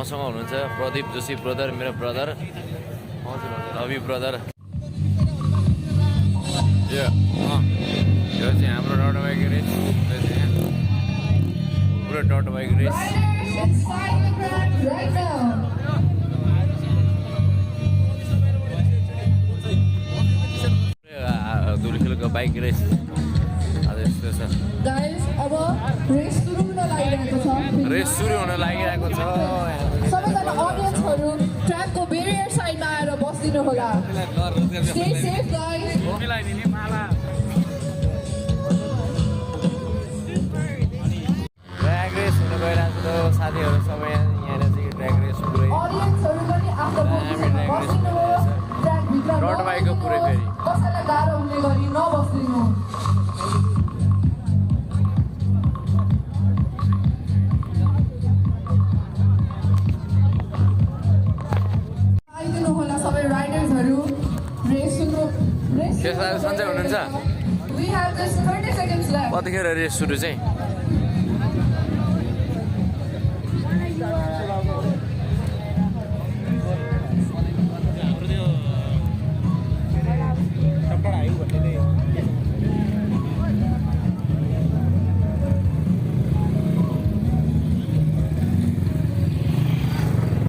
मसँग हुनुहुन्छ प्रदीप जोशी ब्रदर, मेरो ब्रदर। Love you brother. यो चाहिँ हाम्रो डट बाइक रेस, पुरो डट बाइक रेस। दुर्खेलको बाइक रेस आज यस्तो छ। अब रेस सुरु हुन लागिरहेको छ। सबैजना अडियन्सहरू ट्र्याकको बेरियर साइडमा आएर बसिदिनु होला। Stay safe guys. Track race हुन गइरहेको छ साथीहरू सबै यहाँनिर चाहिँ ट्र्याक रेस पुरै अडियन्सहरू पनि आफ्नो पोजिसनमा बसिदिनुहोस्। ट्र्याक भित्र डट बाइकको पुरै फेरि कसैलाई गाह्रो हुने गरी नबस्दिनु। आइदिनु होला सबै राइडर्सहरू। रेस सुरु। के साथी सन्चै हुनुहुन्छ? We have just 30 seconds left. कतिखेर रेस सुरु चाहिँ?